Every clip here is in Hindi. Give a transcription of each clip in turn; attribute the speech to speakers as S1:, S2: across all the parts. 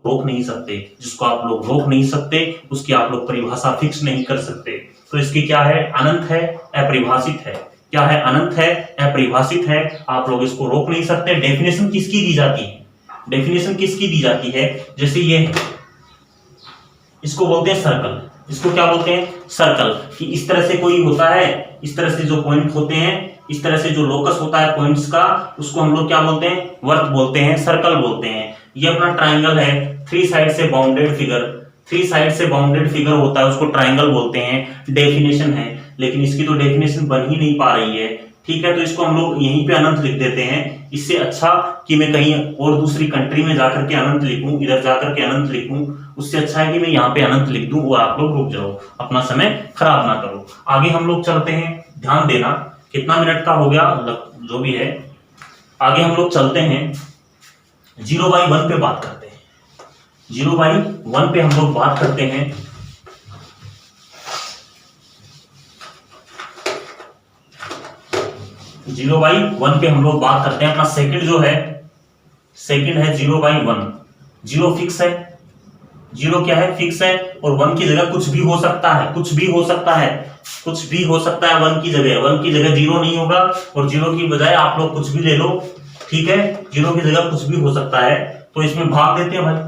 S1: रोक नहीं सकते, जिसको आप लोग रोक नहीं सकते उसकी आप लोग परिभाषा फिक्स नहीं कर सकते। तो इसकी क्या है, अनंत है, अपरिभाषित है। क्या है, अनंत है, अपरिभाषित है, आप लोग इसको रोक नहीं सकते। डेफिनेशन किसकी दी जाती है, डेफिनेशन किसकी दी जाती है, जैसे ये है, इसको बोलते हैं सर्कल। इसको क्या बोलते हैं, सर्कल। कि इस तरह से कोई होता है, इस तरह से जो पॉइंट होते हैं, इस तरह से जो लोकस होता है पॉइंट्स का, उसको हम लोग क्या बोलते हैं, वर्त बोलते हैं, सर्कल बोलते हैं। ये अपना ट्राइंगल है, थ्री साइड से बाउंडेड फिगर, थ्री साइड से बाउंडेड फिगर होता है, उसको ट्राइंगल बोलते हैं। डेफिनेशन है, लेकिन इसकी तो डेफिनेशन बन ही नहीं पा रही है। ठीक है, तो इसको हम लोग यहीं पे अनंत लिख देते हैं। इससे अच्छा कि मैं कहीं और दूसरी कंट्री में जाकर के अनंत लिखूं, इधर जाकर के अनंत लिखूं, उससे अच्छा है कि मैं यहाँ पे अनंत लिख दूं और आप लोग रुक जाओ, अपना समय खराब ना करो। आगे हम लोग चलते हैं, ध्यान देना कितना मिनट का हो गया जो भी है। आगे हम लोग चलते हैं, 0/1 पे बात करते हैं। 0/1 पे हम लोग बात करते हैं। जीरो बाई वन पे हम लोग बात करते हैं। अपना सेकंड जो है, सेकंड है 0/1। 0 फिक्स है, 0 क्या है, फिक्स है, और 1 की जगह कुछ भी हो सकता है, कुछ भी हो सकता है, कुछ भी हो सकता है 1 की जगह। 1 की जगह 0 नहीं होगा, और 0 की बजाय आप लोग कुछ भी ले लो। ठीक है, 0 की जगह कुछ भी हो सकता है, तो इसमें भाग देते हैं भाई।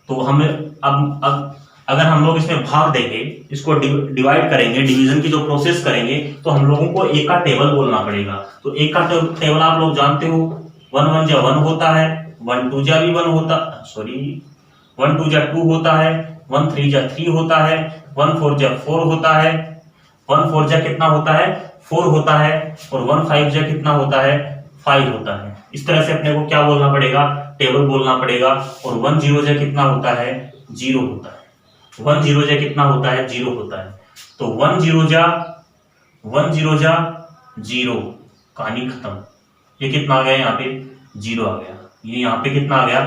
S1: तो हमें अब अगर हम लोग इसमें भाग देंगे, इसको डिवाइड करेंगे, डिवीजन की जो प्रोसेस करेंगे, तो हम लोगों को एक का टेबल बोलना पड़ेगा। तो एक का टेबल आप लोग जानते हो, 1 1 जा 1 होता है, 1 2 जा भी 1 होता, सॉरी 1 2 जा 2 होता है, 1 3 जा 3 होता है, 1 4 जा 4 होता है, 1 4 जा कितना होता है, 4 होता है, और 1 5 जा कितना होता है, 5 होता है। इस तरह से अपने को क्या बोलना पड़ेगा, टेबल बोलना पड़ेगा। और 1 0 जा कितना होता है, 0 होता है। 1 0 जा कितना होता है, 0 होता है। तो 1 0 जा 0, कहानी खत्म। ये कितना आ गया, यहाँ पे 0 आ गया, ये यहाँ पे कितना आ गया,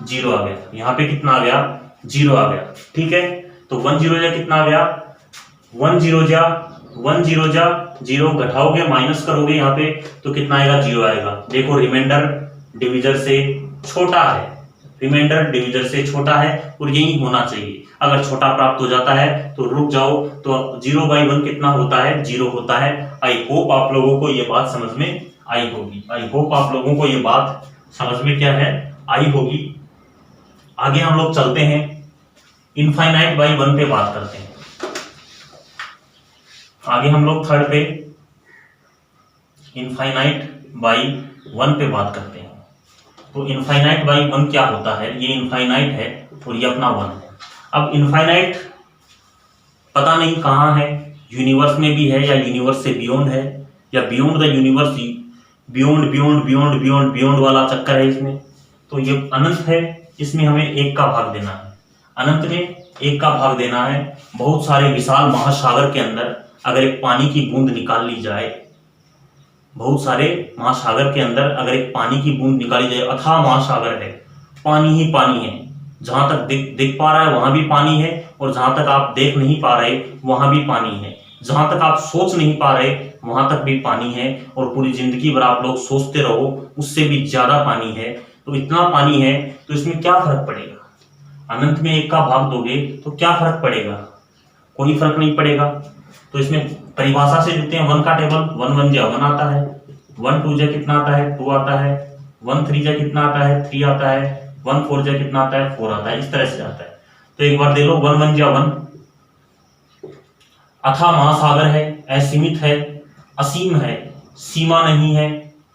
S1: 0 आ गया, यहाँ पे कितना आ गया, 0 आ गया। ठीक है, तो 1 0 जा कितना आ गया, 1 0 जा 0 घटाओगे, माइनस करोगे यहाँ पे, तो कितना आएगा, 0 आएगा। देखो रिमाइंडर डिविजर से छोटा है, रिमाइंडर डिविजर से छोटा है, और यही होना चाहिए। अगर छोटा प्राप्त हो जाता है तो रुक जाओ। तो 0/1 कितना होता है, 0 होता है। आई होप आप लोगों को ये बात समझ में आई होगी, आई होप आप लोगों को ये बात समझ में क्या है, आई होगी। आगे हम लोग चलते हैं, इनफाइनाइट/1 पे बात करते हैं। आगे हम लोग थर्ड पे इनफाइनाइट/1 पे बात करते हैं। तो इनफाइनाइट/1 क्या होता है, ये इनफाइनाइट है और ये अपना 1 है। अब इनफाइनाइट पता नहीं कहाँ है, यूनिवर्स में भी है या यूनिवर्स से बियॉन्ड है, या beyond the universe, beyond beyond beyond beyond beyond वाला चक्कर है इसमें। तो ये अनंत है, इसमें हमें 1 का भाग देना है, अनंत में 1 का भाग देना है। बहुत सारे विशाल महासागर के अंदर अगर एक पानी की बूंद निकाल ली जाए, बहुत सारे महासागर के अंदर अगर एक पानी की बूंद निकाली जाए, अथाह महासागर है, पानी ही पानी है, जहां तक दिख पा रहा है वहां भी पानी है, और जहां तक आप देख नहीं पा रहे वहां भी पानी है, जहां तक आप सोच नहीं पा रहे वहां तक भी पानी है, और पूरी जिंदगी भर आप लोग सोचते रहो उससे भी ज्यादा पानी है। तो इतना पानी है, तो इसमें क्या फर्क पड़ेगा, अनंत में 1 का भाग दोगे तो क्या फर्क पड़ेगा, कोई फर्क नहीं पड़ेगा। तो इसमें परिभाषा से देते हैं 1 का टेबल, 1 1 जा 1 आता है, 1 2 जा कितना आता है, 2 आता है, 1 3 जा कितना आता है, 3 आता है, 1 4 जा कितना आता है, 4 आता है। इस तरह से आता है। तो एक बार दे लो, 1 1 जा 1, अथाह महासागर है, असीमित है, असीम है, सीमा नहीं है,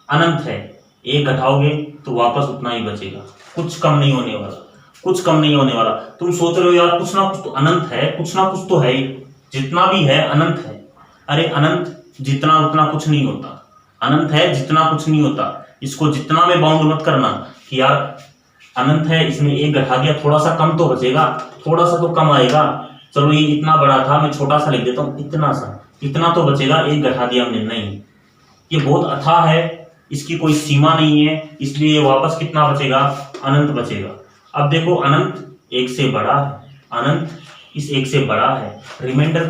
S1: अनंत है। 1 घटाओगे तो वापस उतना ही बचेगा, कुछ कम नहीं होने वाला, कुछ कम नहीं होने वाला। तुम सोच रहे हो यार कुछ ना कुछ तो अनंत है, कुछ ना कुछ तो है ही, जितना भी है अनंत है। अरे अनंत जितना उतना कुछ नहीं होता, अनंत है जितना कुछ नहीं होता। इसको जितना में बाउंड मत करना कि यार अनंत है, इसमें 1 घटा दिया, थोड़ा सा कम तो बचेगा, थोड़ा सा तो कम आएगा, चलो ये इतना बड़ा था मैं छोटा सा लिख देता हूँ, इतना सा, इतना तो बचेगा, 1 घटा दिया हमने, नहीं, ये बहुत अथाह है, इसकी कोई सीमा नहीं है, इसलिए ये वापस कितना बचेगा, अनंत बचेगा। अब देखो अनंत 1 से बड़ा है, अनंत इस 1 से बड़ा है, रिमाइंडर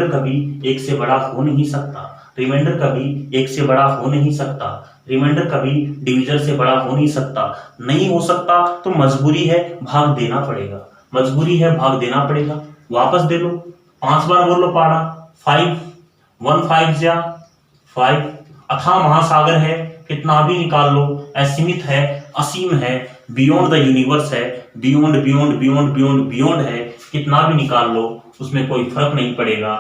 S1: कभी 1 से बड़ा हो नहीं सकता। रिमाइंडर कभी एक से बड़ा हो नहीं सकता, रिमाइंडर कभी डिविजन से बड़ा हो नहीं सकता। नहीं हो सकता तो मजबूरी है, भाग देना पड़ेगा, मजबूरी है, भाग देना पड़ेगा। वापस दे लो, 5 बार बोल लो पारा। 5 1 5 जा 5। अथाह महासागर है, कितना भी निकाल लो, असीमित है, असीम है, बियॉन्ड द यूनिवर्स है, beyond beyond beyond beyond beyond है, कितना भी निकाल लो उसमें कोई फर्क नहीं पड़ेगा।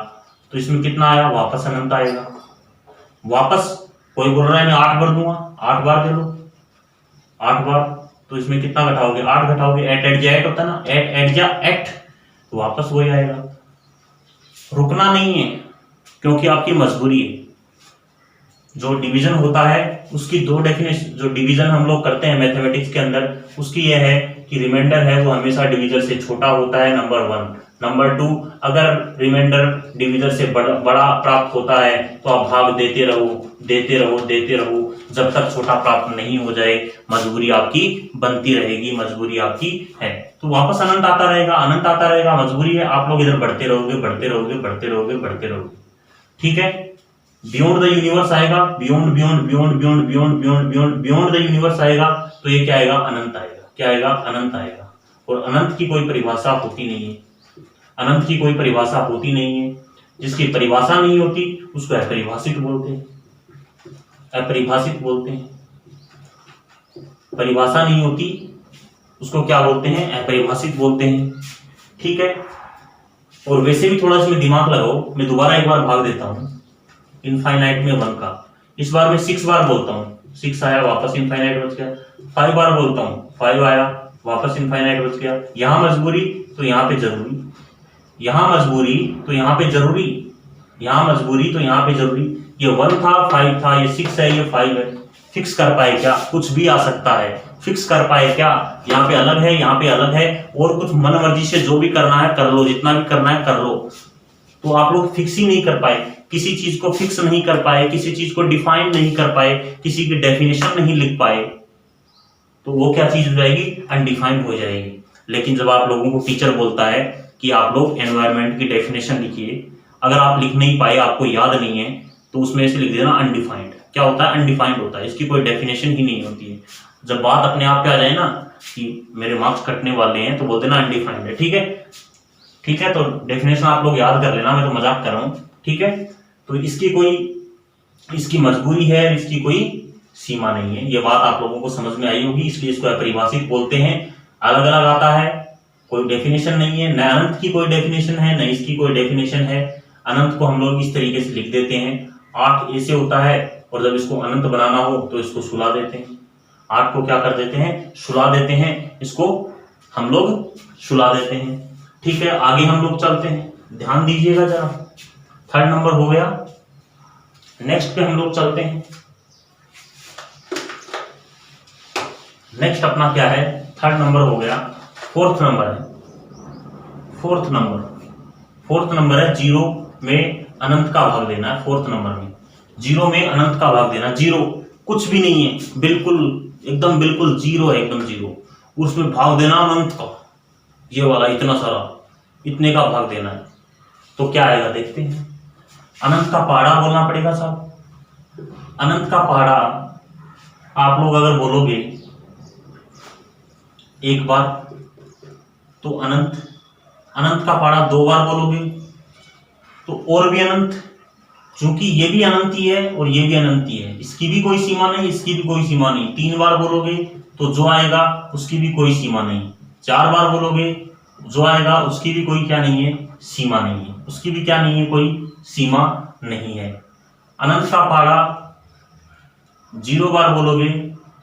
S1: तो इसमें कितना आया, वापस अनंत आएगा। वापस कोई बोल रहा है मैं 8 बार दूंगा, 8 बार दे लो, 8 बार। तो इसमें कितना घटाओगे, 8 घटाओगे, एट जा 8 होता है ना, एट जा 8, तो वापस वही आएगा। रुकना नहीं है, क्योंकि आपकी मजबूरी है। जो डिवीजन होता है उसकी दो डेफिनेशन, जो डिवीजन हम लोग करते हैं मैथमेटिक्स के अंदर, उसकी यह है कि रिमाइंडर है वो हमेशा डिवीजर से छोटा होता है, नंबर 1। नंबर 2, अगर रिमाइंडर डिवीजर से बड़ा प्राप्त होता है तो आप भाग देते रहो देते रहो देते रहो जब तक छोटा प्राप्त नहीं हो जाए। मजबूरी आपकी बनती रहेगी, मजबूरी आपकी है। तो वापस अनंत आता रहेगा, अनंत आता रहेगा, मजबूरी है। आप लोग इधर बढ़ते रहोगे बढ़ते रहोगे बढ़ते रहोगे बढ़ते रहोगे, ठीक है। बियॉन्ड द यूनिवर्स आएगा, beyond beyond beyond beyond beyond beyond beyond beyond the universe आएगा, तो ये क्या आएगा, अनंत आएगा। क्या आएगा, अनंत आएगा। और अनंत की कोई परिभाषा होती नहीं है, अनंत की कोई परिभाषा होती नहीं है। जिसकी परिभाषा नहीं होती उसको अपरिभाषित बोलते हैं, अपरिभाषित बोलते हैं। परिभाषा नहीं होती उसको क्या बोलते हैं, अपरिभाषित बोलते हैं, ठीक है। और वैसे भी थोड़ा इसमें दिमाग लगाओ, मैं दोबारा एक बार भाग देता हूं इनफाइनाइट में 1 का। इस बार मैं 6 बार बोलता हूँ, 6 आया, वापस इनफाइनाइट बच गया। 5 बार बोलता हूँ, 5 आया, वापस इनफाइनाइट बच गया। यहां मजबूरी तो यहाँ पे जरूरी, यहां मजबूरी तो यहाँ पे जरूरी, यहां मजबूरी तो यहाँ पे जरूरी। ये 1 था, 5 था, ये 6 है, ये 5 है। फिक्स कर पाए क्या, कुछ भी आ सकता है, फिक्स कर पाए क्या, यहाँ पे अलग है, यहाँ पे अलग है, और कुछ मन मर्जी से जो भी करना है कर लो, जितना भी करना है कर लो। तो आप लोग फिक्स ही नहीं कर पाए, किसी चीज को फिक्स नहीं कर पाए, किसी चीज को डिफाइन नहीं कर पाए, किसी की डेफिनेशन नहीं लिख पाए, तो वो क्या चीज हो जाएगी, अनडिफाइंड हो जाएगी। लेकिन जब आप लोगों को टीचर बोलता है कि आप लोग एनवायरनमेंट की डेफिनेशन लिखिए, अगर आप लिख नहीं पाए, आपको याद नहीं है, तो उसमें से लिख देना अनडिफाइंड। क्या होता है, अनडिफाइंड होता है, इसकी कोई डेफिनेशन ही नहीं होती है। जब बात अपने आप पे आ जाए ना कि मेरे मार्क्स कटने वाले हैं, तो बोल देना अनडिफाइंड है, ठीक है, ठीक है। तो डेफिनेशन आप लोग याद कर लेना, मैं तो मजाक कर रहा हूं, ठीक है। तो इसकी मजबूरी है, इसकी कोई सीमा नहीं है। ये बात आप लोगों को समझ में आई होगी, इसलिए इसको अपरिभाषित बोलते हैं। अलग अलग आता है, कोई डेफिनेशन नहीं है, न अनंत की कोई डेफिनेशन है, न इसकी कोई डेफिनेशन है। अनंत को हम लोग इस तरीके से लिख देते हैं, 8 ऐसे होता है, और जब इसको अनंत बनाना हो तो इसको सुला देते हैं। 8 को क्या कर देते हैं, सुला देते हैं, इसको हम लोग सुला देते हैं, ठीक है। आगे हम लोग चलते हैं, ध्यान दीजिएगा जरा। 3rd नंबर हो गया, नेक्स्ट पे हम लोग चलते हैं। नेक्स्ट अपना क्या है, 3rd नंबर हो गया। 4th नंबर है, 4th नंबर है 0 में अनंत का भाग देना है। 4th नंबर में 0 में अनंत का भाग देना, 0 कुछ भी नहीं है, बिल्कुल एकदम बिल्कुल 0 है, एकदम 0, उसमें भाग देना अनंत का, ये वाला इतना सारा, इतने का भाग देना है। तो क्या आएगा देखते हैं। अनंत का पहाड़ा बोलना पड़ेगा साहब। अनंत का पहाड़ा आप लोग अगर बोलोगे एक बार, तो अनंत का पहाड़ा 2 बार बोलोगे तो और भी अनंत, क्योंकि ये भी अनंत ही है और ये भी अनंत ही है, इसकी भी कोई सीमा नहीं, इसकी भी कोई सीमा नहीं। 3 बार बोलोगे तो जो आएगा उसकी भी कोई सीमा नहीं। 4 बार बोलोगे जो आएगा उसकी भी कोई क्या नहीं है, सीमा नहीं है, उसकी भी क्या नहीं है, कोई सीमा नहीं है। अनंत का पहाड़ा 0 बार बोलोगे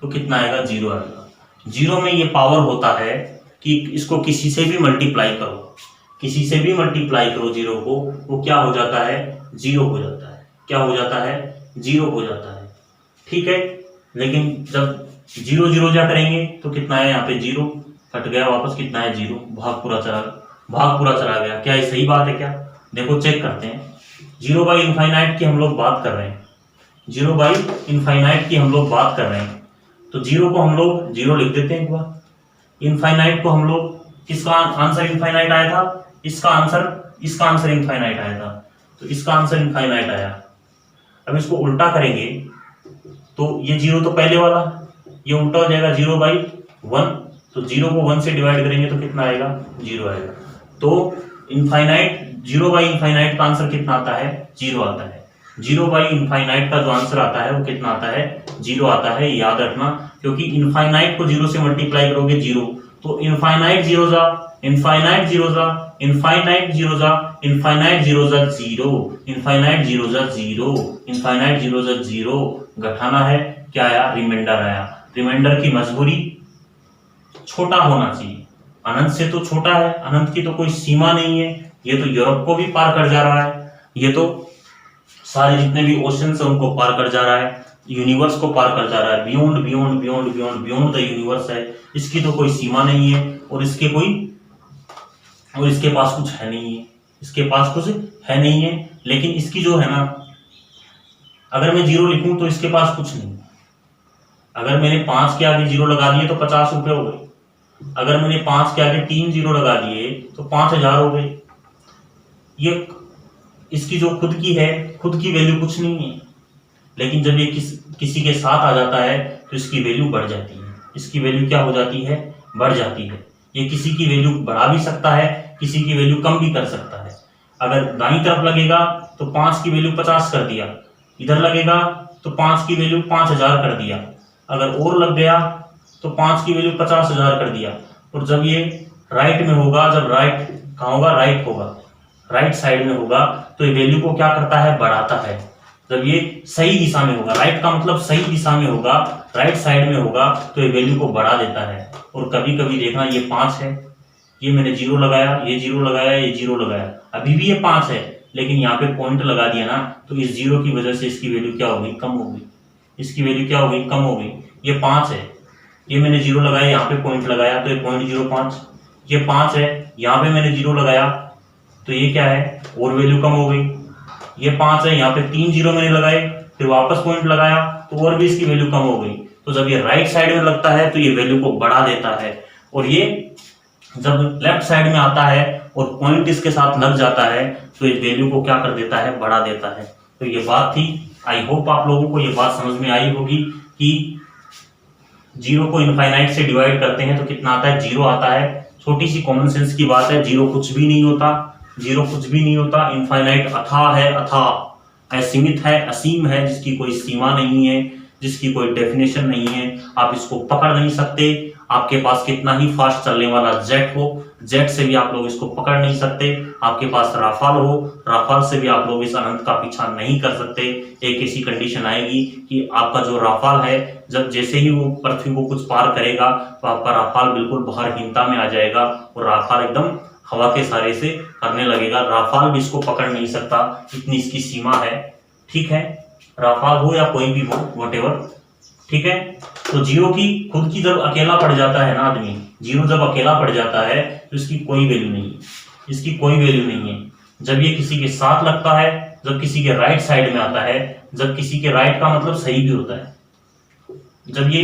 S1: तो कितना आएगा, 0 आएगा। 0 में ये पावर होता है कि इसको किसी से भी मल्टीप्लाई करो, किसी से भी मल्टीप्लाई करो 0 को, वो क्या हो जाता है, 0 हो जाता है। क्या हो जाता है, 0 हो जाता है, ठीक है। लेकिन जब 0 0 जा करेंगे तो कितना है, यहाँ पे 0 कट गया, वापस कितना है, 0, भाग पूरा चला गया। क्या ये सही बात है क्या, देखो चेक करते हैं। 0 बाई इनफाइनाइट की हम लोग बात कर रहे हैं, 0 बाई इनफाइनाइट की हम लोग बात कर रहे हैं। तो 0 को हम लोग 0 लिख देते हैं एक बार। इनफाइनाइट को हम लोग, किसका आंसर इनफाइनाइट आया था, इसका आंसर इनफाइनाइट आया था, तो इसका आंसर इनफाइनाइट आया। अब इसको उल्टा करेंगे तो ये 0 तो पहले वाला, ये उल्टा हो जाएगा 0/1, तो 0 को 1 से डिवाइड करेंगे तो कितना आएगा, 0 आएगा। तो इनफाइनाइट 0/इनफाइनाइट का आंसर कितना आता है, 0 आता है। 0/इनफाइनाइट का जो आंसर आता है वो कितना आता है, 0 आता है, याद रखना, क्योंकि इनफाइनाइट को 0 से मल्टीप्लाई करोगे 0, तो इनफाइनाइट 0 जा, इनफाइनाइट 0 जा, इनफाइनाइट 0 जा, इनफाइनाइट 0 जा 0, इनफाइनाइट 0 जा 0, इनफाइनाइट 0 जा 0, घटाना है, क्या आया, रिमाइंडर आया। रिमाइंडर की मजबूरी छोटा होना चाहिए, अनंत से तो छोटा है, अनंत की तो कोई सीमा नहीं है, ये तो यूरोप को भी पार कर जा रहा है, ये तो सारे जितने भी ओशन है उनको पार कर जा रहा है, यूनिवर्स को पार कर जा रहा है, beyond beyond beyond beyond beyond the universe है, इसकी तो कोई सीमा नहीं है, और इसके पास कुछ है नहीं है, इसके पास कुछ है नहीं है। लेकिन इसकी जो है ना, अगर मैं 0 लिखूं तो इसके पास कुछ नहीं, अगर मैंने 5 के आगे 0 लगा दिए तो 50 रुपए हो गए, अगर मैंने 5 के आगे 3 0 लगा दिए तो 5000 हो गए। ये इसकी जो खुद की है, खुद की वैल्यू कुछ नहीं है, लेकिन जब ये किसी के साथ आ जाता है तो इसकी वैल्यू बढ़ जाती है, इसकी वैल्यू क्या हो जाती है, बढ़ जाती है। ये किसी की वैल्यू बढ़ा भी सकता है, किसी की वैल्यू कम भी कर सकता है। अगर दाईं तरफ लगेगा तो 5 की वैल्यू 50 कर दिया, इधर लगेगा तो 5 की वैल्यू 5000 कर दिया, अगर और लग गया तो 5 की वैल्यू 50,000 कर दिया। और जब ये राइट में होगा, जब राइट कहाँ होगा, राइट होगा, राइट साइड में होगा, तो ये वैल्यू को क्या करता है, बढ़ाता है। जब ये सही दिशा में होगा, राइट का मतलब सही दिशा में होगा, राइट साइड में होगा, तो ये वैल्यू को बढ़ा देता है। और कभी कभी देखना, ये 5 है, ये मैंने 0 लगाया, ये 0 लगाया, ये 0 लगाया, अभी भी ये 5 है, लेकिन यहाँ पे पॉइंट लगा दिया ना, तो इस 0 की वजह से इसकी वैल्यू क्या हो गई, कम हो गई, इसकी वैल्यू क्या हो गई, कम हो गई। ये 5 है, ये मैंने 0 लगाया, यहाँ पे पॉइंट लगाया तो ये 0.05, ये 5 है, यहाँ पे मैंने 0 लगाया तो ये क्या है, और वैल्यू कम हो गई। ये 5 है, यहाँ पे 3 0 मैंने लगाए, फिर वापस पॉइंट लगाया तो और भी इसकी वैल्यू कम हो गई। तो जब ये राइट साइड में लगता है तो ये वैल्यू को बढ़ा देता है, और ये जब लेफ्ट साइड में आता है और पॉइंट इसके साथ लग जाता है तो ये वैल्यू को क्या कर देता है, बढ़ा देता है। तो ये बात थी, आई होप आप लोगों को ये बात समझ में आई होगी कि 0 को इनफाइनाइट से डिवाइड करते हैं तो कितना आता है, 0 आता है। छोटी सी कॉमन सेंस की बात है, 0 कुछ भी नहीं होता, 0 कुछ भी नहीं होता। इनफाइनाइट अथाह है, अथाह असीमित है, असीम है, जिसकी कोई सीमा नहीं है, जिसकी कोई डेफिनेशन नहीं है, आप इसको पकड़ नहीं सकते। आपके पास कितना ही फास्ट चलने वाला जेट हो, जेट से भी आप लोग इसको पकड़ नहीं सकते। आपके पास राफाल हो, राफाल से भी आप लोग इस अनंत का पीछा नहीं कर सकते। एक ऐसी कंडीशन आएगी कि आपका जो राफाल है, जब जैसे ही वो पृथ्वी को कुछ पार करेगा तो आपका राफाल बिल्कुल बाहरहीनता में आ जाएगा और राफाल एकदम हवा के सहारे से करने लगेगा। राफाल भी इसको पकड़ नहीं सकता, इतनी इसकी सीमा है। ठीक है, राफाल हो या कोई भी हो, व्हाटएवर, ठीक है। तो 0 की खुद की जब अकेला पड़ जाता है ना आदमी, 0 जब अकेला पड़ जाता है तो इसकी कोई वैल्यू नहीं है, इसकी कोई वैल्यू नहीं है। जब ये किसी के साथ लगता है, जब किसी के राइट साइड में आता है, जब किसी के राइट का मतलब सही भी होता है, जब ये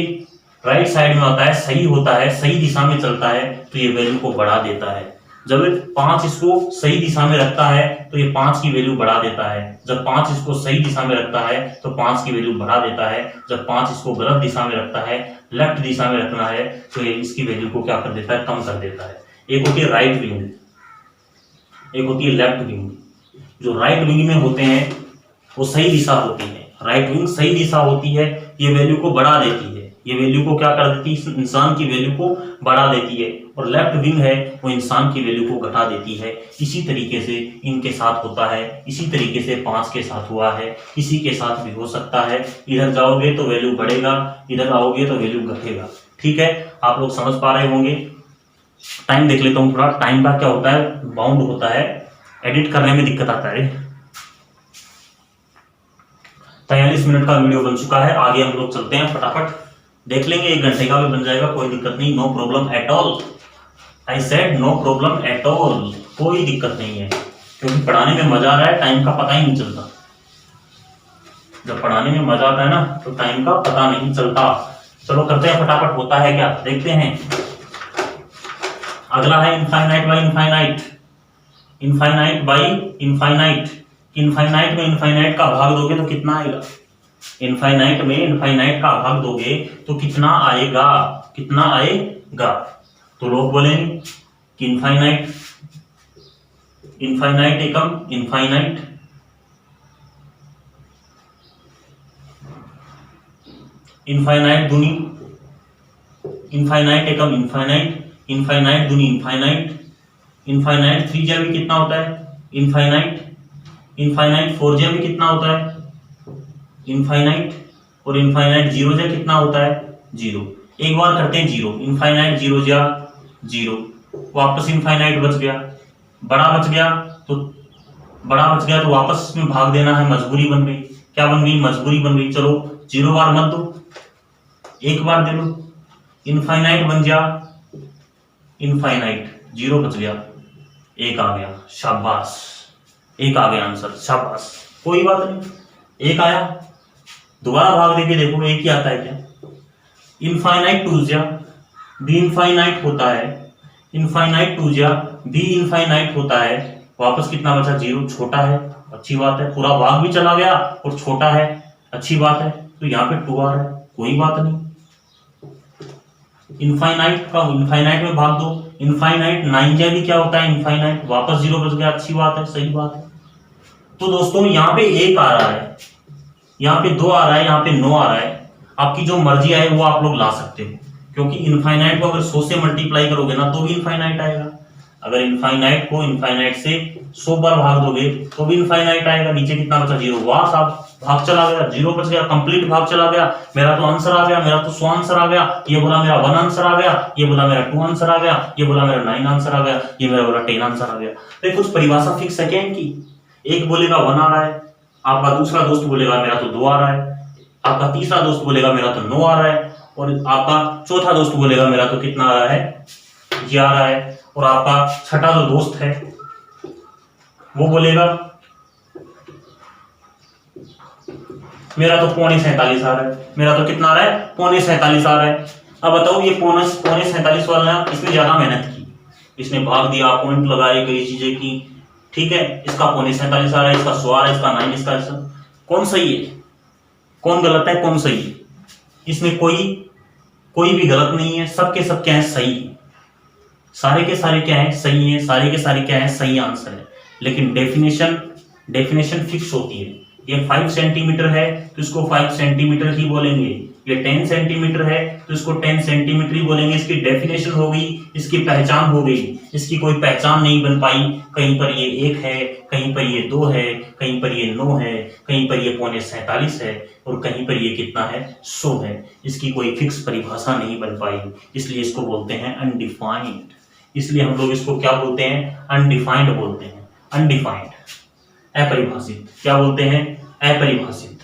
S1: राइट साइड में आता है, सही होता है, सही दिशा में चलता है, तो ये वैल्यू को बढ़ा देता है। जब 5 इसको सही दिशा में रखता है तो ये 5 की वैल्यू बढ़ा देता है। जब 5 इसको सही दिशा में रखता है तो 5 की वैल्यू बढ़ा देता है। जब 5 इसको गलत दिशा में रखता है, लेफ्ट दिशा में रखना है, तो ये इसकी वैल्यू को क्या कर देता है, कम कर देता है। एक होती है राइट विंग, एक होती है लेफ्ट विंग। जो राइट विंग में होते हैं वो सही दिशा होती है, राइट विंग सही दिशा होती है, ये वैल्यू को बढ़ा देती है, ये वैल्यू को क्या कर देती है, इंसान की वैल्यू को बढ़ा देती है। और लेफ्ट विंग है वो इंसान की वैल्यू को घटा देती है। इसी तरीके से इनके साथ होता है, इसी तरीके से 5 के साथ हुआ है, किसी के साथ भी हो सकता है। इधर जाओगे तो वैल्यू बढ़ेगा, इधर आओगे तो वैल्यू घटेगा। ठीक है, आप लोग समझ पा रहे होंगे। टाइम देख लेता हूँ थोड़ा, टाइम का क्या होता है, बाउंड होता है, एडिट करने में दिक्कत आता है। 43 मिनट का वीडियो बन चुका है, आगे हम लोग चलते हैं, फटाफट देख लेंगे। 1 घंटे का भी बन जाएगा, कोई दिक्कत नहीं, no problem at all. I said no problem at all, कोई दिक्कत नहीं है, क्योंकि पढ़ाने में मजा आ रहा है, टाइम का पता ही नहीं चलता। जब पढ़ाने में मजा आता है ना तो टाइम का पता नहीं चलता। चलो करते हैं फटाफट, होता है क्या देखते हैं। अगला है infinite by infinite, infinite by infinite infinite में इनफाइनाइट का भाग दोगे तो कितना आएगा? इनफाइनाइट में इनफाइनाइट का भाग दोगे तो कितना आएगा? कितना आएगा? तो लोग बोलेंगे कि इनफाइनाइट इनफाइनाइट एकम इनफाइनाइट इनफाइनाइट दूनी इनफाइनाइट एकम इनफाइनाइट इनफाइनाइट दूनी इनफाइनाइट इनफाइनाइट 3 भी कितना होता है? इनफाइनाइट इनफाइनाइट 4 भी कितना होता है? इनफाइनाइट और इनफाइनाइट 0 कितना होता है? 0। एक बार करते हैं 0, इनफाइनाइट 0 वापस इनफाइनाइट बच गया, बड़ा बच गया तो वापस में भाग देना है, मजबूरी बन गई। क्या बन गई? मजबूरी बन गई। चलो 0 बार मत दो, एक बार दे लो, इनफाइनाइट बन गया, इनफाइनाइट 0 बच गया, 1 आ गया, शाबाश, 1 आ गया आंसर, शाबाश, कोई बात नहीं, 1 आया। दोबारा भाग देके देखो 1 ही आता है क्या? इनफाइनाइट 2 बी इनफाइनाइट होता है, इनफाइनाइट 2 बी इनफाइनाइट होता है, वापस कितना बचा? 0। छोटा है, अच्छी बात है, पूरा भाग भी चला गया और छोटा है, अच्छी बात है। तो यहाँ पे 2 आ रहा है, कोई बात नहीं। इनफाइनाइट का इनफाइनाइट में भाग दो, इनफाइनाइट 9 भी क्या होता है? इनफाइनाइट, वापस 0 बच गया, अच्छी बात है, सही बात है। तो दोस्तों यहाँ पे 1 आ रहा है, यहाँ पे 2 आ रहा है, यहाँ पे 9 आ रहा है। आपकी जो मर्जी आए वो आप लोग ला सकते हो, क्योंकि इनफाइनाइट को अगर 100 से मल्टीप्लाई करोगे ना तो भी इनफाइनाइट आएगा। अगर इनफाइनाइट को इनफाइनाइट से 100 बार भाग दोगे तो भी इनफाइनाइट आएगा। नीचे कितना बचा? 0। वाह साहब, भाग चला गया, 0 बच गया, कंप्लीट भाग चला गया। मेरा तो आंसर आ गया, मेरा तो 100 आंसर आ गया। ये बोला मेरा 1 आंसर आ गया, ये बोला मेरा 2 आंसर आ गया, ये बोला मेरा 9 आंसर आ गया, ये मेरा बोला 10 आंसर आ गया। तो कुछ परिभाषा फिक्स है क्या इनकी? एक बोलेगा 1 आ रहा है, आपका दूसरा दोस्त बोलेगा मेरा तो 2 आ रहा है, आपका तीसरा दोस्त बोलेगा मेरा तो 9 आ रहा है, और आपका चौथा दोस्त बोलेगा मेरा तो कितना आ रहा है? ये आ रहा है। और आपका छठा जो दोस्त है वो बोलेगा मेरा तो 47.5 आ रहा है, मेरा तो कितना आ रहा है? 47.5 आ रहा है। अब बताओ ये 47.5 वाला है, इसने ज्यादा मेहनत की, इसने भाग दिया, पॉइंट लगाए, कई चीजें की, ठीक है। इसका 47.5 आ रहा है, इसका 100 आ रहा है, इसका 9, इसका कौन सही है, कौन गलत है, कौन सही है? इसमें कोई भी गलत नहीं है, सबके सब क्या है? सही है। सारे के सारे क्या है? सही है। सारे के सारे क्या है? सही आंसर है। लेकिन डेफिनेशन फिक्स होती है। ये 5 सेंटीमीटर है तो इसको 5 सेंटीमीटर ही बोलेंगे, ये 10 सेंटीमीटर है तो इसको 10 सेंटीमीटर ही बोलेंगे। इसकी डेफिनेशन हो गई, इसकी पहचान हो गई। इसकी कोई पहचान नहीं बन पाई, कहीं पर ये 1 है, कहीं पर ये 2 है, कहीं पर ये 9 है, कहीं पर ये 47.5 है, और कहीं पर ये कितना है? 100 है। इसकी कोई फिक्स परिभाषा नहीं बन पाई, इसलिए इसको बोलते हैं अनडिफाइंड। इसलिए हम लोग इसको क्या बोलते हैं? अनडिफाइंड बोलते हैं। अनडिफाइंड, अपरिभाषित। क्या बोलते हैं? अपरिभाषित।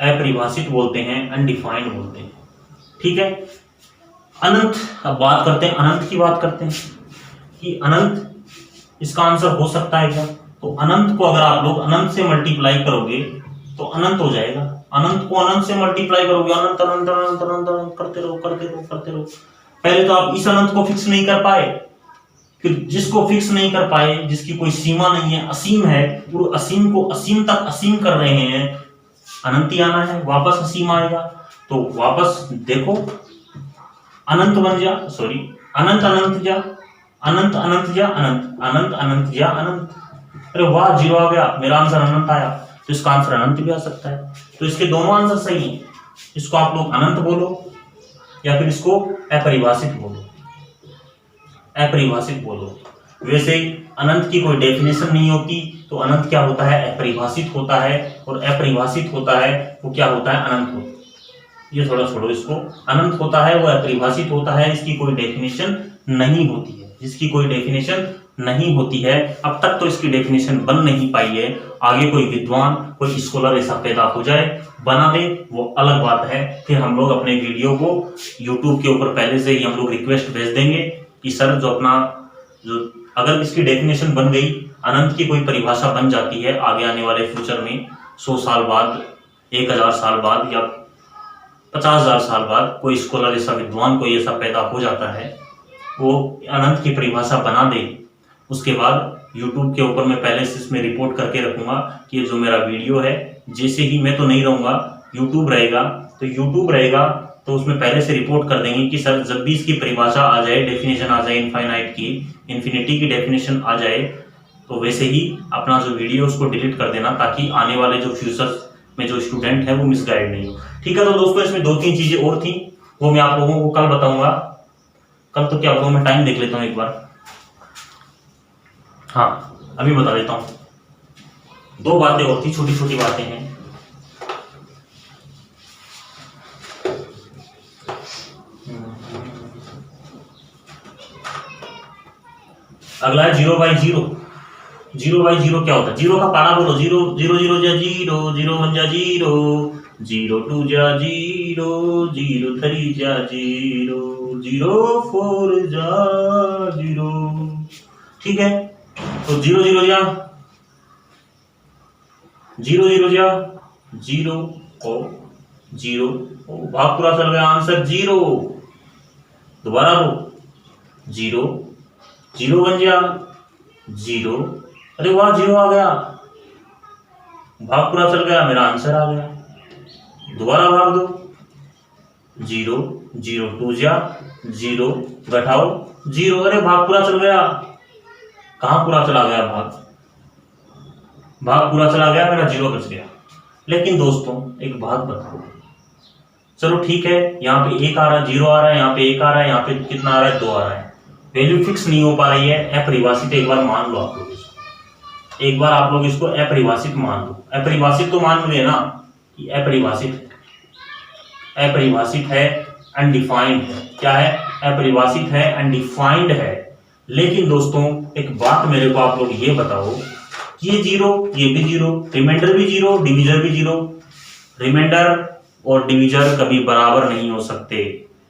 S1: अपरिभाषित बोलते हैं, अनडिफाइंड बोलते हैं, ठीक है। अनंत, अब बात करते हैं, अनंत की बात करते हैं कि अनंत इसका आंसर हो सकता है क्या? तो अनंत को अगर आप लोग अनंत से मल्टीप्लाई करोगे तो अनंत हो जाएगा। अनंत को अनंत से मल्टीप्लाई करोगे, अनंत अनंत अनंत अनंत अनंत करते रहो करते रहो करते रहो। पहले तो आप इस अनंत को फिक्स नहीं कर पाए, फिर जिसको फिक्स नहीं कर पाए, जिसकी कोई सीमा नहीं है, असीम है, वो असीम को असीम तक असीम कर रहे हैं, अनंत ही आना है, वापस असीम आएगा। तो वापस देखो, अनंत बन जा, सॉरी, अनंत अनंत जा, अनंत अनंत जा, अनंत अनंत अनंत जा, अनंत। अरे वाह, 0 आ गया, मेरा आंसर अनंत आया, तो इसका आंसर अनंत भी आ सकता है। तो इसके दोनों आंसर सही हैं। इसको आप लोग अनंत बोलो या फिर इसको अपरिभाषित बोलो, अपरिभाषित बोलो। वैसे अनंत की कोई डेफिनेशन नहीं होती, तो अनंत क्या होता है? अपरिभाषित होता है, और अपरिभाषित होता है वो क्या होता है? अनंत होता है। ये थोड़ा छोड़ो इसको, अनंत होता है वो अपरिभाषित होता है, इसकी कोई डेफिनेशन नहीं होती है, इसकी कोई डेफिनेशन नहीं होती है। अब तक तो इसकी डेफिनेशन बन नहीं पाई है, आगे कोई विद्वान, कोई स्कॉलर ऐसा पैदा हो जाए, बना दे, वो अलग बात है। फिर हम लोग अपने वीडियो को YouTube के ऊपर पहले से ही हम लोग रिक्वेस्ट भेज देंगे कि सर जो अगर इसकी डेफिनेशन बन गई, अनंत की कोई परिभाषा बन जाती है, आगे आने वाले फ्यूचर में 100 साल बाद, 1000 साल बाद या 50,000 साल बाद कोई स्कॉलर ऐसा, विद्वान कोई ऐसा पैदा हो जाता है, वो अनंत की परिभाषा बना दे, उसके बाद यूट्यूब के ऊपर मैं पहले से इसमें रिपोर्ट करके रखूंगा कि ये जो मेरा वीडियो है, जैसे ही मैं तो नहीं रहूँगा, यूट्यूब रहेगा, तो यूट्यूब रहेगा तो उसमें पहले से रिपोर्ट कर देंगे कि सर जब भी इसकी परिभाषा आ जाए, डेफिनेशन आ जाए इनफाइनाइट की, इन्फिनिटी की डेफिनेशन आ जाए, तो वैसे ही अपना जो वीडियो उसको डिलीट कर देना, ताकि आने वाले जो फ्यूचर में जो स्टूडेंट है वो मिसगाइड नहीं हो। ठीक है, तो दोस्तों इसमें 2-3 चीजें और थी, वो मैं आप लोगों को कल बताऊंगा। कल तो क्या बताऊं, मैं टाइम देख लेता हूं एक बार। हाँ, अभी बता देता हूं। 2 बातें और थी, छोटी छोटी बातें हैं। अगला है 0/0। 0/0 क्या होता है? 0 का पारा बोलो। 0 0 0 जा 0, 0 1 जा 0, 0 2 जा 0, 0 3 जा 0, 0 4 जा 0। ठीक है, तो 0 0 जा 0 0 जा 0 को 0, भाग पूरा चल गया, आंसर 0। दोबारा दो, 0 0 बन गया 0, अरे वाह 0 आ गया, भाग पूरा चल गया, मेरा आंसर आ गया। दोबारा भाग दो, 0 0 2 जा 0, घटाओ 0, अरे भाग पूरा चल गया। कहां पूरा चला गया? भाग पूरा चला गया, मेरा 0 बच गया। लेकिन दोस्तों एक बात बताओ, चलो ठीक है, यहाँ पे 1 आ रहा है, 0 आ रहा है, यहाँ पे 1 आ रहा है, यहाँ पे कितना आ रहा है? 2 आ रहा है, वैल्यू फिक्स नहीं हो पा रही है, अपरिभाषित। एक बार मान लो आप लोग इसको, एक बार आप लोग इसको अपरिभाषित मान लो। अपरिभाषित तो मान लो ना कि अपरिभाषित है, अनडिफाइंड है। क्या है? अपरिभाषित है, अनडिफाइंड है। लेकिन दोस्तों एक बात मेरे को आप लोग ये बताओ कि ये 0, ये भी 0, रिमाइंडर भी 0, डिविजर भी 0। रिमाइंडर और डिविजर कभी बराबर नहीं हो सकते।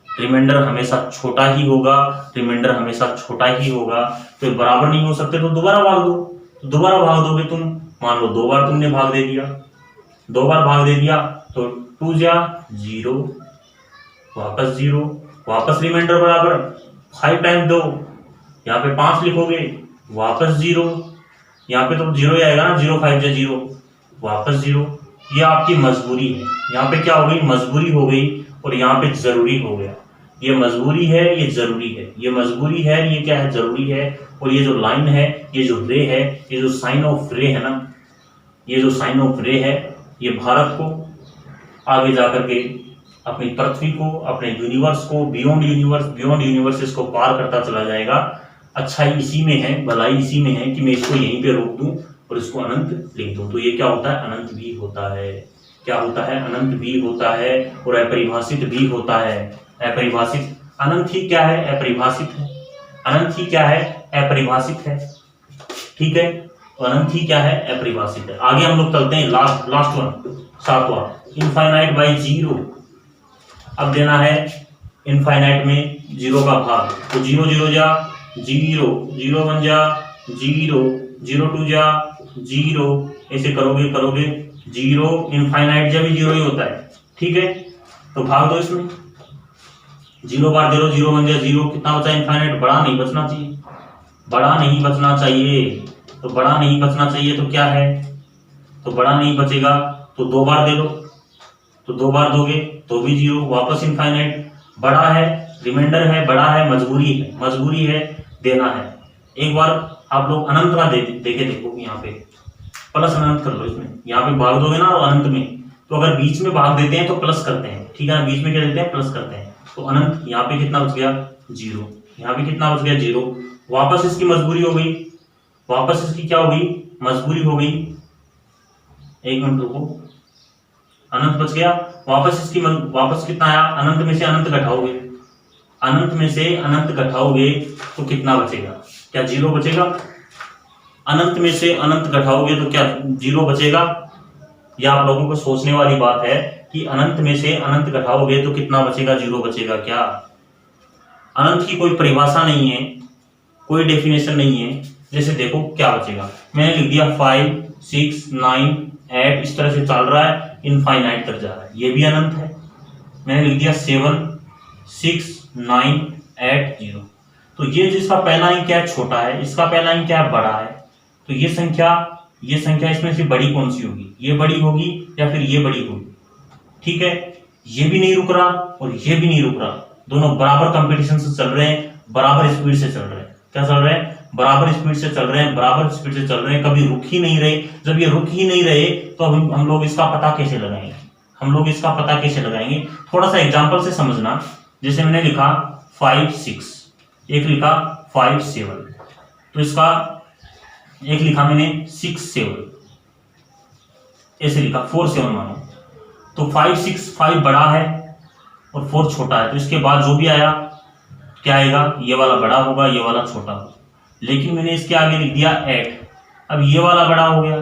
S1: रिमाइंडर हमेशा छोटा ही होगा, रिमाइंडर हमेशा छोटा ही होगा, तो बराबर नहीं हो सकते। तो दोबारा भाग दो, तो दोबारा भाग दोगे तुम, मान लो 2 बार तुमने भाग दे दिया, 2 बार भाग दे दिया, तो 2 जा 0, वापस 0, वापस रिमाइंडर बराबर 5 टाइम 2, यहाँ पे 5 लिखोगे, वापस 0, यहाँ पे तो 0 ही आएगा ना, 0 5 जा 0, वापस 0। ये आपकी मजबूरी है। यहाँ पे क्या हो गई? मजबूरी हो गई, और यहाँ पे जरूरी हो गया। ये मजबूरी है, ये जरूरी है, ये मजबूरी है, ये क्या है? जरूरी है। और ये जो लाइन है, ये जो रे है, ये जो साइन ऑफ रे है ना, ये जो साइन ऑफ रे है, ये भारत को आगे जाकर के अपनी पृथ्वी को, अपने यूनिवर्स को, बियॉन्ड यूनिवर्सेस को पार करता चला जाएगा। अच्छाई इसी में है, भलाई इसी में है कि मैं इसको यहीं पे रोक दूं और इसको अनंत लिख दूं। तो ये क्या होता है? अनंत भी होता है। क्या होता है? अनंत भी होता है, और अपरिभाषित भी होता है। अपरिभाषित, अनंत ही क्या है? अपरिभाषित है। अनंत ही क्या है? अपरिभाषित है। ठीक है, तो अनंत ही क्या है? अपरिभाषित है। आगे हम लोग चलते हैं, लास्ट वन, 7वां, इनफाइनाइट बाई 0। अब देना है इनफाइनाइट में 0 का भाग, तो 0 0 जा 0, 0 1 जा 0, 0 2 जा 0, ऐसे करोगे 0, इनफाइनाइट जब भी 0 ही होता है। ठीक है, तो भाग दो इसमें, 0 बार दे दो, 0 1 जा 0, कितना बचा? इनफाइनाइट। बड़ा नहीं बचना चाहिए, बड़ा नहीं बचना चाहिए, तो बड़ा नहीं बचना चाहिए तो क्या है? तो बड़ा नहीं बचेगा, तो 2 बार दे दो, तो 2 बार दोगे तो भी 0, वापस इनफाइनाइट। बड़ा है, रिमाइंडर है, बड़ा है, मजबूरी है देना है। एक बार आप लोग अनंत का देखे देखो, यहाँ पे प्लस अनंत कर लो इसमें, यहाँ पे भाग दोगे ना अनंत में, तो अगर बीच में भाग देते हैं तो प्लस करते हैं। ठीक है ना, बीच में क्या देते हैं? प्लस करते हैं। तो अनंत, यहाँ पे कितना बच गया? 0, यहाँ पे कितना बच गया? 0, वापस इसकी मजबूरी हो गई, वापस इसकी क्या हो गई? मजबूरी हो गई। एक मिनट रुको, अनंत बच गया, वापस इसकी वापस कितना आया? अनंत में से अनंत घटाओगे, अनंत में से अनंत घटाओगे तो कितना बचेगा? क्या 0 बचेगा? अनंत में से अनंत घटाओगे तो क्या 0 बचेगा? यह आप लोगों को सोचने वाली बात है कि अनंत में से अनंत घटाओगे तो कितना बचेगा? 0 बचेगा। क्या अनंत की कोई परिभाषा नहीं है, कोई डेफिनेशन नहीं है। जैसे देखो क्या बचेगा, मैंने लिख दिया 5 6 9 8, इस तरह से चल रहा है, इनफाइनाइट तक जा रहा है, ये भी अनंत है। मैंने लिख दिया 7 6 9 8 0, तो ये जिसका पहला अंक क्या है? छोटा है, इसका पहला अंक क्या है? बड़ा है। तो ये संख्या इसमें से बड़ी कौन सी होगी, ये बड़ी होगी या फिर ये बड़ी होगी। ठीक है, ये भी नहीं रुक रहा और ये भी नहीं रुक रहा, दोनों बराबर कंपटीशन से चल रहे हैं, बराबर स्पीड से चल रहे हैं। क्या चल रहे हैं? बराबर स्पीड से चल रहे हैं, बराबर स्पीड से चल रहे हैं, कभी रुक ही नहीं रहे। जब ये रुक ही नहीं रहे तो हम लोग इसका पता कैसे लगाएंगे? थोड़ा सा एग्जांपल से समझना। जैसे मैंने लिखा 5 6, एक लिखा 5 7, तो इसका एक लिखा मैंने 6 7, ऐसे लिखा 4 7 मानो। तो 5 6 5 बड़ा है और 4 छोटा है, तो इसके बाद जो भी आया क्या आएगा? ये वाला बड़ा होगा, ये वाला छोटा होगा। लेकिन मैंने इसके आगे लिख दिया 8, अब ये वाला बड़ा हो गया।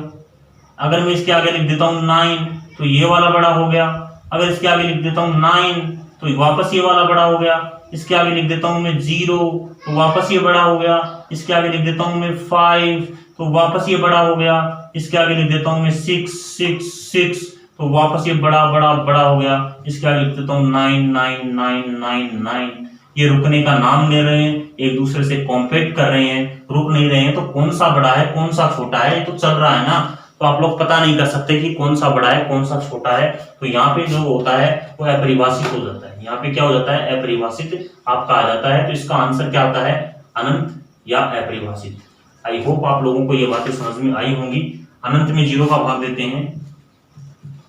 S1: अगर मैं इसके आगे लिख देता हूँ 9, तो ये वाला बड़ा हो गया। अगर इसके आगे लिख देता हूँ 9, तो वापस ये वाला बड़ा हो गया। इसके आगे लिख देता हूँ मैं 0, तो वापस ये बड़ा हो गया। इसके आगे लिख देता हूँ मैं 5, तो वापस ये बड़ा हो गया। इसके आगे लिख देता हूँ मैं 6 6 6, तो वापस ये बड़ा हो गया। इसके आगे लिख देता हूँ 9 9 9 9 9। ये रुकने का नाम ले रहे हैं, एक दूसरे से कॉम्पीट कर रहे हैं, रुक नहीं रहे हैं। तो कौन सा बड़ा है कौन सा छोटा है, ये तो चल रहा है ना। तो आप लोग पता नहीं कर सकते कि कौन सा बड़ा है कौन सा छोटा है। तो यहाँ पे जो होता है वो अपरिभाषित हो जाता है। यहाँ पे क्या हो जाता है? अपरिभाषित आपका आ जाता है। तो इसका आंसर क्या आता है? अनंत या अपरिभाषित। आई होप आप लोगों को ये बातें समझ में आई होंगी। अनंत में 0 का भाग देते हैं,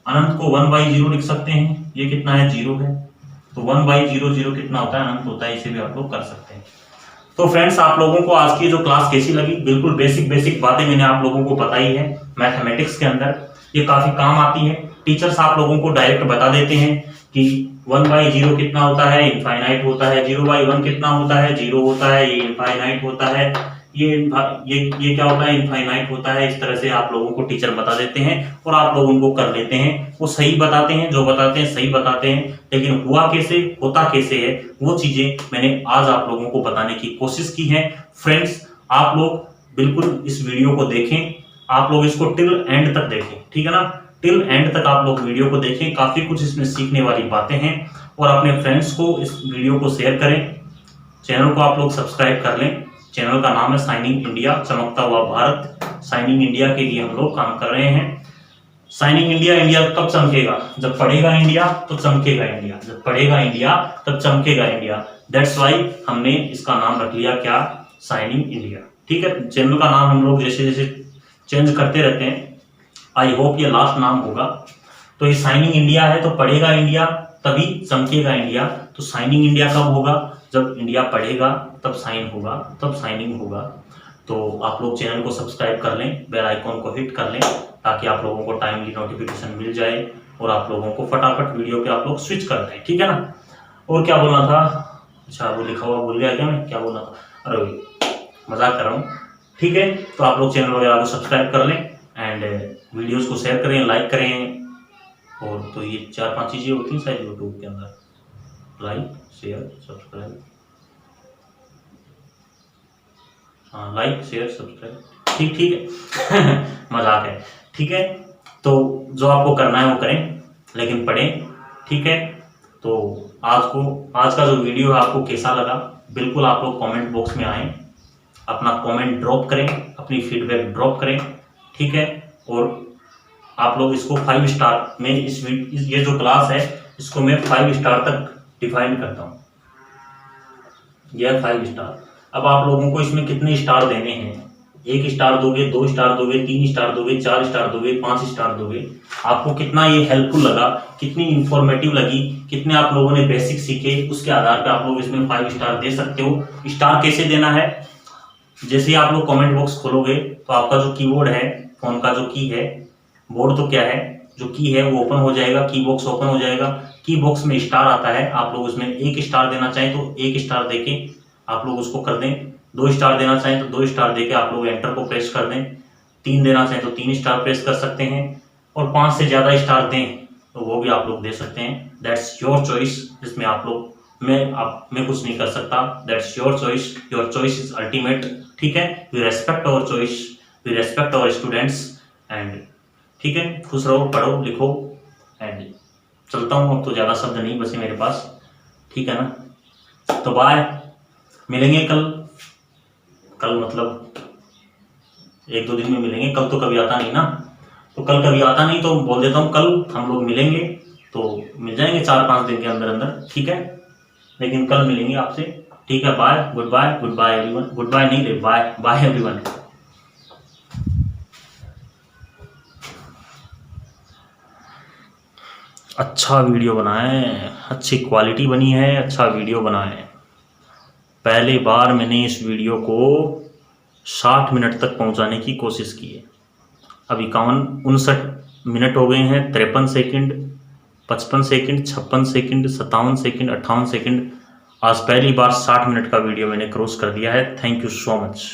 S1: अनंत को 1/0 लिख सकते हैं। ये कितना है? 0 है। तो 1/0 0 कितना होता है? अनंत होता है। इसे भी आप लोग कर सकते हैं। तो फ्रेंड्स, आप लोगों को आज की जो क्लास कैसी लगी? बिल्कुल बेसिक बातें मैंने आप लोगों को बताई है मैथमेटिक्स के अंदर। ये काफी काम आती है। टीचर्स आप लोगों को डायरेक्ट बता देते हैं कि 1/0 कितना होता है? इनफाइनाइट होता है। 0/1 कितना होता है? 0 होता है। ये इनफाइनाइट होता है। ये क्या होता है? इनफाइनाइट होता है। इस तरह से आप लोगों को टीचर बता देते हैं और आप लोग उनको कर लेते हैं। वो सही बताते हैं, जो बताते हैं सही बताते हैं, लेकिन हुआ कैसे, होता कैसे है, वो चीजें मैंने आज आप लोगों को बताने की कोशिश की है। फ्रेंड्स, आप लोग बिल्कुल इस वीडियो को देखें, आप लोग इसको टिल एंड तक देखें, ठीक है ना। टिल एंड तक आप लोग वीडियो को देखें, काफी कुछ इसमें सीखने वाली बातें हैं। और अपने फ्रेंड्स को इस वीडियो को शेयर करें। चैनल को आप लोग सब्सक्राइब कर लें। चैनल का नाम है शाइनिंग इंडिया, चमकता हुआ भारत। शाइनिंग इंडिया के लिए हम लोग काम कर रहे हैं। शाइनिंग इंडिया, इंडिया कब चमकेगा? जब पढ़ेगा इंडिया तो चमकेगा इंडिया, जब पढ़ेगा इंडिया तब चमकेगा इंडिया। दैट्स वाई हमने इसका नाम रख लिया क्या? Shining India. ठीक है, चैनल का नाम हम लोग जैसे जैसे चेंज करते रहते हैं। आई होप ये लास्ट नाम होगा। तो ये शाइनिंग इंडिया है, तो पढ़ेगा इंडिया तभी चमकेगा इंडिया। तो शाइनिंग इंडिया कब होगा? जब इंडिया पढ़ेगा तब साइन होगा, तब शाइनिंग होगा। तो आप लोग चैनल को सब्सक्राइब कर लें, बेल आइकॉन को हिट कर लें, ताकि आप लोगों को टाइमली नोटिफिकेशन मिल जाए और आप लोगों को फटाफट वीडियो पे आप लोग स्विच कर दें, ठीक है ना। और क्या बोलना था? अच्छा, वो लिखा हुआ भूल गया क्या मैं, क्या बोलना था? अरे मजाक कर रहा हूँ, ठीक है। तो आप लोग चैनल वगैरह को सब्सक्राइब कर लें एंड वीडियोज़ को शेयर करें, लाइक करें। और तो ये 4-5 चीज़ें होती हैं शायद यूट्यूब के अंदर, लाइक शेयर सब्सक्राइब। हाँ, लाइक शेयर सब्सक्राइब, ठीक है। मजाक है, ठीक है। तो जो आपको करना है वो करें, लेकिन पढ़ें, ठीक है। तो आज का जो वीडियो है आपको कैसा लगा? बिल्कुल आप लोग कमेंट बॉक्स में आएँ, अपना कमेंट ड्रॉप करें, अपनी फीडबैक ड्रॉप करें, ठीक है। और आप लोग इसको 5 स्टार में ये जो क्लास है इसको मैं 5 स्टार तक डिफाइन करता हूँ। यह 5 स्टार। अब आप लोगों को इसमें कितने स्टार देने हैं? 1 स्टार दोगे, 2 स्टार दोगे, 3 स्टार दोगे, 4 स्टार दोगे, 5 स्टार दोगे? आपको कितना ये हेल्पफुल लगा, कितनी इंफॉर्मेटिव लगी, कितने आप लोगों ने बेसिक सीखे, उसके आधार पर आप लोग इसमें 5 स्टार दे सकते हो। स्टार कैसे देना है? जैसे ही आप लोग कमेंट बॉक्स खोलोगे तो आपका जो कीबोर्ड है, फोन का जो की है, बोर्ड तो क्या है, जो की है वो ओपन हो जाएगा, की बॉक्स ओपन हो जाएगा। की बॉक्स में स्टार आता है, आप लोग उसमें 1 स्टार देना चाहें तो 1 स्टार देके आप लोग उसको कर दें। 2 स्टार देना चाहें तो 2 स्टार देके आप लोग एंटर को प्रेस कर दें। 3 देना चाहें तो 3 स्टार प्रेस कर सकते हैं। और 5 से ज़्यादा स्टार दें तो वो भी आप लोग दे सकते हैं। That's your choice. जिसमें आप लोग मैं कुछ नहीं कर सकता। That's your choice, your choice is ultimate, ठीक है। We respect our choice, we respect our students and ठीक है। खुश रहो, पढ़ो, लिखो एंड चलता हूँ। अब तो ज़्यादा शब्द नहीं बचे मेरे पास, ठीक है ना। तो बाय, मिलेंगे कल मतलब 1-2 दिन में मिलेंगे, कल तो कभी आता नहीं ना, तो कल कभी आता नहीं तो बोल देता हूँ कल हम लोग मिलेंगे, तो मिल जाएंगे 4-5 दिन के अंदर अंदर, ठीक है, लेकिन कल मिलेंगे आपसे, ठीक है। Bye, good bye everyone, good bye नहीं रे, बाय बाय एवरीवन। अच्छा वीडियो बनाएं, अच्छी क्वालिटी बनी है, अच्छा वीडियो बनाएं। पहली बार मैंने इस वीडियो को 60 मिनट तक पहुंचाने की कोशिश की है। अब 59 मिनट हो गए हैं, 53 second, 55 second, 56 second, 57 second, 58 second. आज पहली बार 60 मिनट का वीडियो मैंने क्रॉस कर दिया है। Thank you so much.